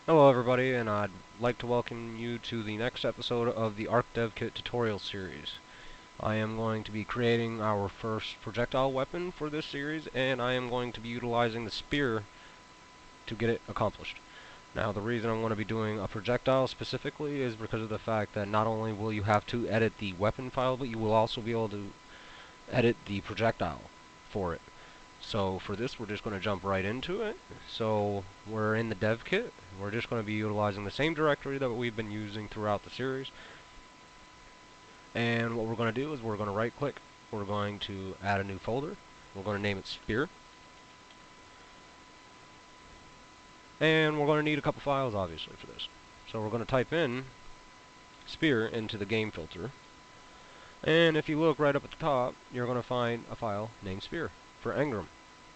Hello everybody, and I'd like to welcome you to the next episode of the Arc Dev Kit tutorial series. I am going to be creating our first projectile weapon for this series, and I am going to be utilizing the spear to get it accomplished. Now, the reason I'm going to be doing a projectile specifically is because of the fact that not only will you have to edit the weapon file, but you will also be able to edit the projectile for it. So for this, we're just going to jump right into it. So we're in the dev kit. We're just going to be utilizing the same directory that we've been using throughout the series. And what we're going to do is we're going to right click. We're going to add a new folder. We're going to name it Spear. And we're going to need a couple files, obviously, for this. So we're going to type in Spear into the game filter. And if you look right up at the top, you're going to find a file named Spear for Engram.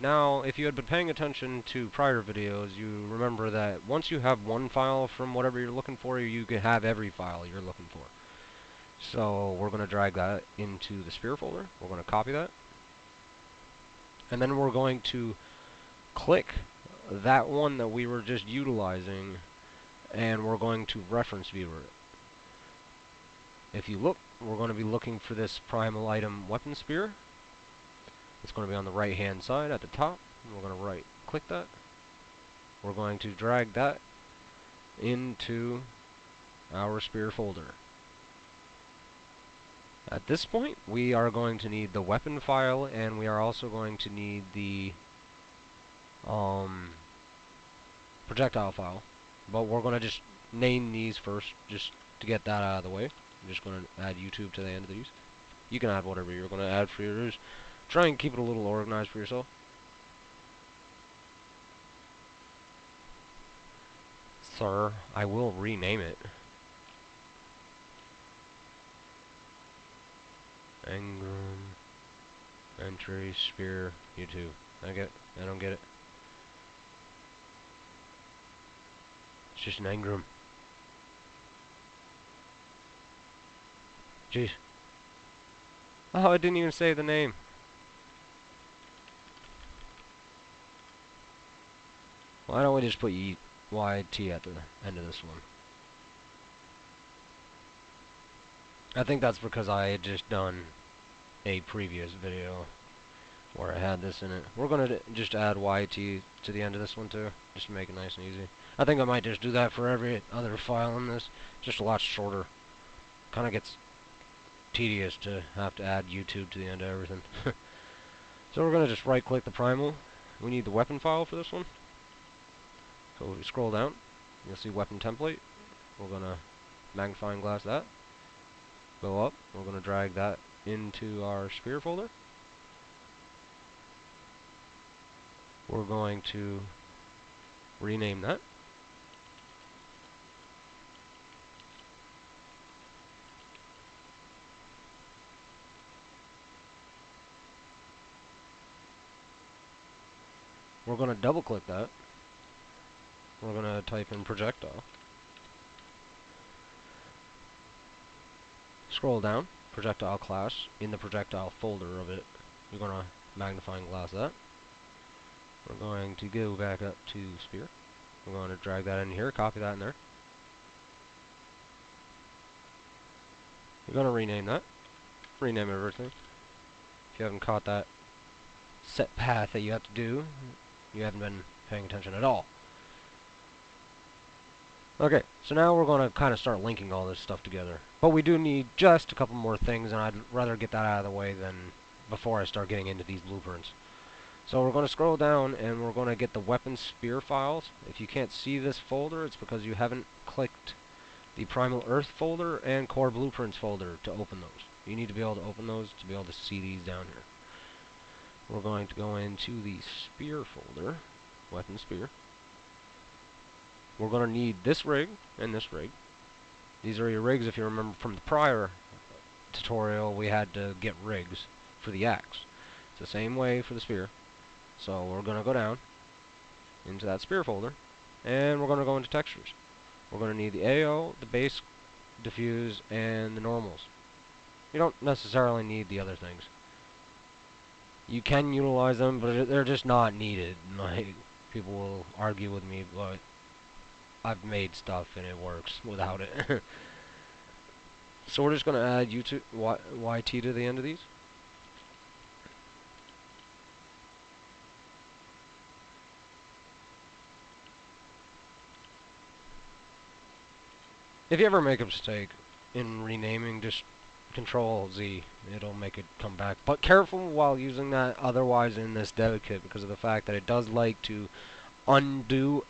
Now, if you had been paying attention to prior videos, you remember that once you have one file from whatever you're looking for, you can have every file you're looking for. So we're going to drag that into the Spear folder. We're going to copy that. And then we're going to click that one that we were just utilizing, and we're going to reference viewer it. If you look, we're going to be looking for this primal item weapon spear. It's going to be on the right hand side at the top. We're going to right click that. We're going to drag that into our spear folder. At this point, we are going to need the weapon file, and we are also going to need the projectile file. But we're going to just name these first, just to get that out of the way. I'm just going to add YouTube to the end of these. You can add whatever you're going to add for yours. Try and keep it a little organized for yourself. Sir, I will rename it. Engram, entry, spear, YouTube. I don't get it. It's just an engram. Jeez. Oh, I didn't even say the name. Why don't we just put YT at the end of this one? I think that's because I had just done a previous video where I had this in it. We're going to just add YT to the end of this one too, just to make it nice and easy. I think I might just do that for every other file in this. Just a lot shorter. Kind of gets tedious to have to add YouTube to the end of everything. So we're going to just right click the primal. We need the weapon file for this one. So if we scroll down, you'll see weapon template. We're going to magnifying glass that. Go up. We're going to drag that into our spear folder. We're going to rename that. We're going to double click that. We're going to type in projectile. Scroll down, projectile class. In the projectile folder of it, you're going to magnifying glass that. We're going to go back up to spear. We're going to drag that in here, copy that in there. You're going to rename that. Rename everything. If you haven't caught that set path that you have to do, you haven't been paying attention at all. Okay, so now we're going to kind of start linking all this stuff together. But we do need just a couple more things, and I'd rather get that out of the way than before I start getting into these blueprints. So we're going to scroll down, and we're going to get the weapon spear files. If you can't see this folder, it's because you haven't clicked the Primal Earth folder and Core Blueprints folder to open those. You need to be able to open those to be able to see these down here. We're going to go into the spear folder, weapon spear. We're going to need this rig and this rig. These are your rigs. If you remember from the prior tutorial, we had to get rigs for the axe. It's the same way for the spear. So we're going to go down into that spear folder, and we're going to go into textures. We're going to need the AO, the base, diffuse, and the normals. You don't necessarily need the other things. You can utilize them, but they're just not needed. Like, people will argue with me, but I've made stuff and it works without it. So we're just going to add YT to the end of these. If you ever make a mistake in renaming, just Control Z. It'll make it come back. But careful while using that otherwise in this dev kit because of the fact that it does like to undo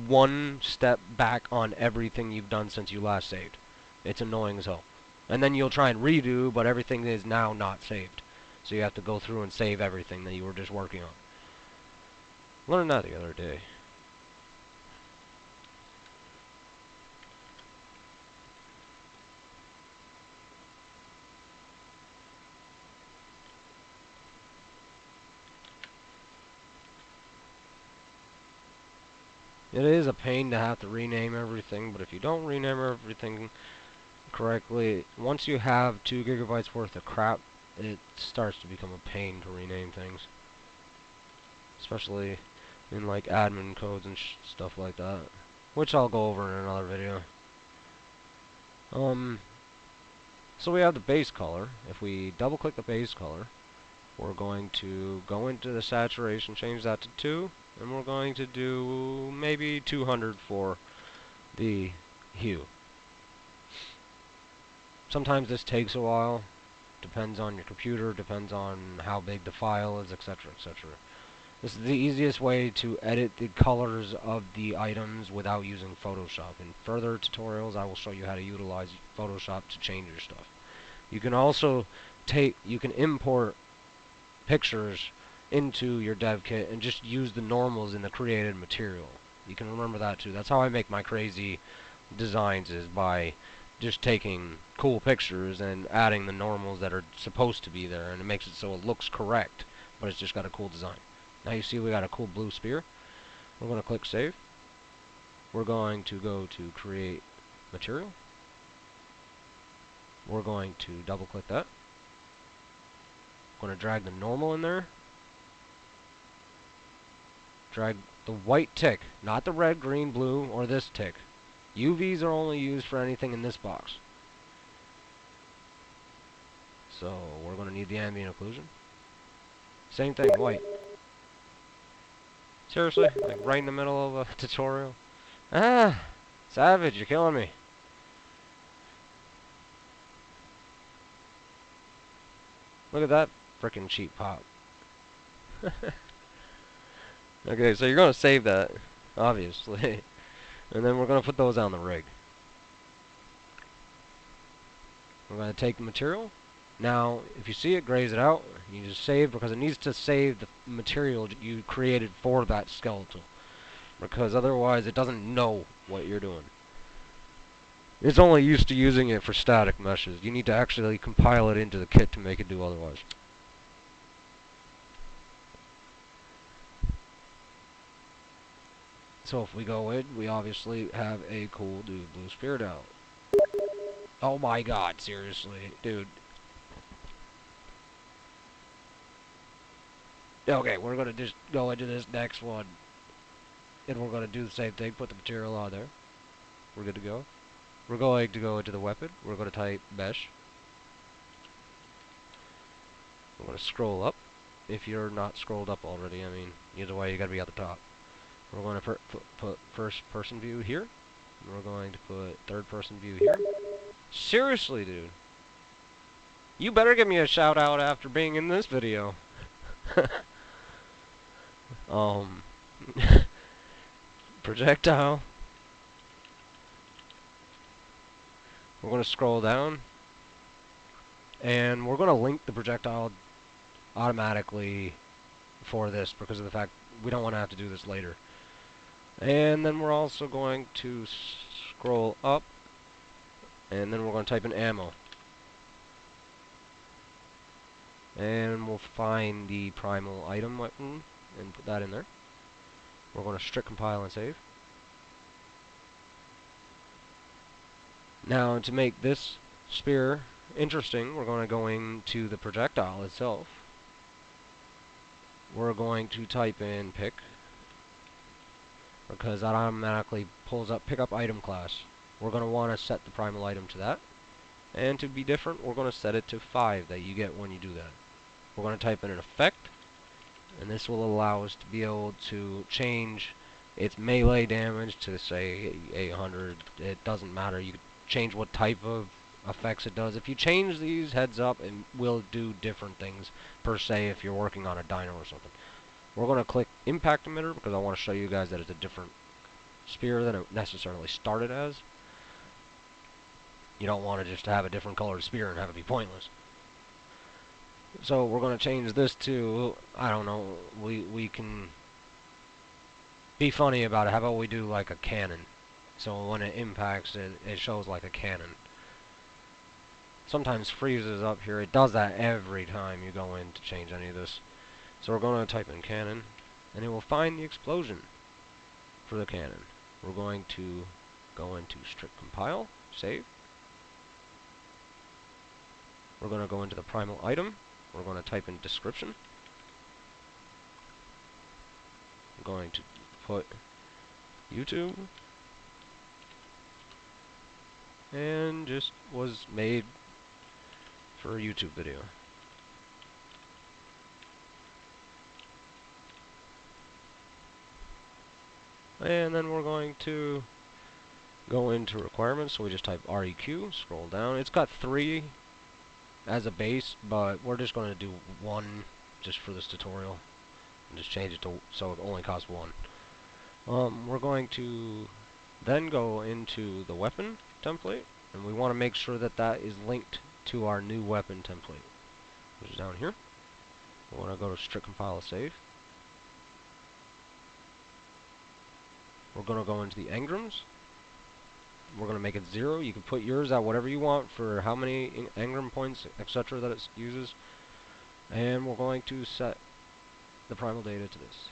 one step back on everything you've done since you last saved. It's annoying as hell. And then you'll try and redo, but everything is now not saved. So you have to go through and save everything that you were just working on. Learned that the other day. It is a pain to have to rename everything, but if you don't rename everything correctly, once you have 2 gigabytes worth of crap, it starts to become a pain to rename things. Especially in like admin codes and stuff like that, which I'll go over in another video. So we have the base color. If we double click the base color, we're going to go into the saturation, change that to 2, and we're going to do maybe 200 for the hue. Sometimes this takes a while, depends on your computer, depends on how big the file is, etc., etc. This is the easiest way to edit the colors of the items without using Photoshop. In further tutorials, I will show you how to utilize Photoshop to change your stuff. You can also import pictures into your dev kit and just use the normals in the created material. You can remember that too. That's how I make my crazy designs, is by just taking cool pictures and adding the normals that are supposed to be there, and it makes it so it looks correct, but it's just got a cool design. Now you see we got a cool blue spear. We're going to click save. We're going to go to create material. We're going to double click that. Going to drag the normal in there. Drag the white tick, not the red, green, blue, or this tick. UVs are only used for anything in this box. So we're going to need the ambient occlusion. Same thing, white. Seriously? Like right in the middle of a tutorial? Ah! Savage, you're killing me. Look at that frickin' cheap pop. Okay, so you're going to save that, obviously. And then we're going to put those on the rig. We're going to take the material. Now, if you see it grays it out, you just save, because it needs to save the material you created for that skeletal. Because otherwise it doesn't know what you're doing. It's only used to using it for static meshes. You need to actually compile it into the kit to make it do otherwise. So if we go in, we obviously have a cool new blue spirit out. Oh my god, seriously, dude. Okay, we're going to just go into this next one. And we're going to do the same thing, put the material on there. We're good to go. We're going to go into the weapon. We're going to type mesh. We're going to scroll up. If you're not scrolled up already, I mean, either way, you got to be at the top. We're going to put first person view here. We're going to put third person view here. Seriously, dude. You better give me a shout out after being in this video. Projectile. We're going to scroll down. And we're going to link the projectile automatically for this because of the fact we don't want to have to do this later. And then we're also going to scroll up. And then we're going to type in ammo. And we'll find the primal item weapon and put that in there. We're going to strict compile and save. Now, to make this spear interesting, we're going to go into the projectile itself. We're going to type in pick. because that automatically pulls up pick up item class. We're going to want to set the primal item to that. And to be different, we're going to set it to 5 that you get when you do that. We're going to type in an effect, and this will allow us to be able to change its melee damage to, say, 800. It doesn't matter. You can change what type of effects it does. If you change these, heads up, it will do different things, per se, if you're working on a dino or something. We're going to click impact emitter because I want to show you guys that it's a different spear than it necessarily started as. You don't want to just have a different colored spear and have it be pointless. So we're going to change this to, I don't know, we can be funny about it. How about we do like a cannon? So when it impacts, it shows like a cannon. Sometimes freezes up here. It does that every time you go in to change any of this. So we're going to type in cannon, and it will find the explosion for the cannon. We're going to go into strict compile, save. We're going to go into the primal item. We're going to type in description. I'm going to put YouTube, and just was made for a YouTube video. And then we're going to go into requirements, so we just type REQ, scroll down. It's got 3 as a base, but we're just going to do 1 just for this tutorial, and just change it to so it only costs 1. We're going to then go into the weapon template, and we want to make sure that that is linked to our new weapon template, which is down here. We want to go to strict compile save. We're going to go into the engrams. We're going to make it 0. You can put yours at whatever you want for how many engram points, etc. that it uses. And we're going to set the primal data to this.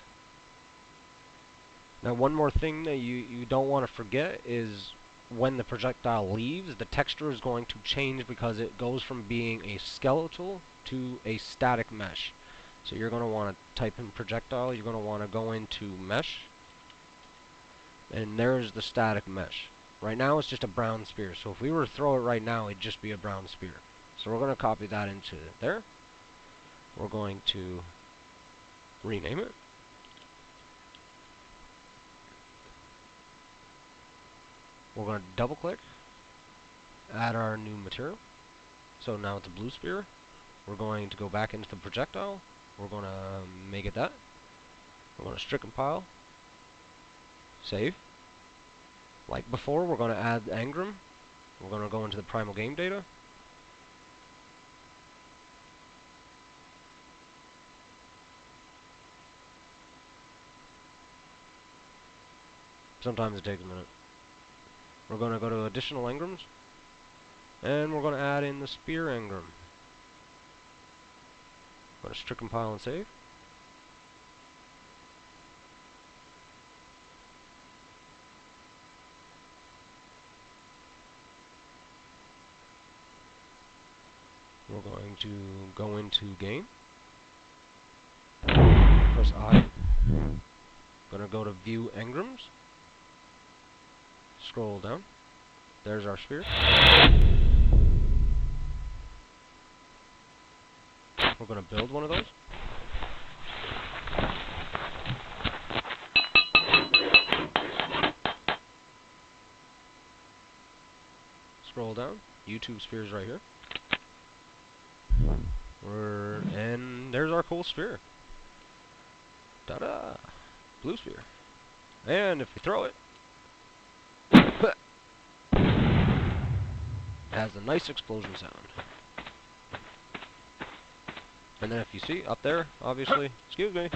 Now, one more thing that you don't want to forget is when the projectile leaves, the texture is going to change because it goes from being a skeletal to a static mesh. So you're going to want to type in projectile. You're going to want to go into mesh. And there's the static mesh. Right now it's just a brown spear. So if we were to throw it right now, it'd just be a brown spear. So we're going to copy that into there. We're going to rename it. We're going to double click, add our new material. So now it's a blue spear. We're going to go back into the projectile. We're going to make it that. We're going to strict compile, save. Like before, we're going to add engram. We're going to go into the primal game data. Sometimes it takes a minute. We're going to go to additional engrams, and we're going to add in the spear engram. Go to strict compile and save. We're going to go into game. Press I. Going to go to view engrams. Scroll down. There's our spear. We're going to build one of those. Scroll down. YouTube spear's right here. And there's our cool spear. Ta-da! Blue spear. And if we throw it, it has a nice explosion sound. And then if you see up there, obviously, excuse me,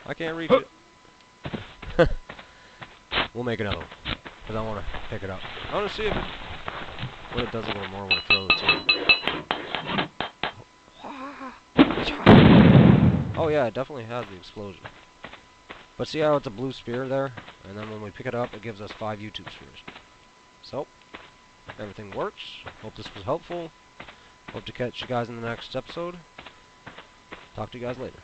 I can't reach it. We'll make another one, because I want to pick it up. I want to see if what it does a little more when I throw it too. Oh yeah, it definitely has the explosion. But see how it's a blue spear there? And then when we pick it up, it gives us 5 YouTube spheres. So, everything works. Hope this was helpful. Hope to catch you guys in the next episode. Talk to you guys later.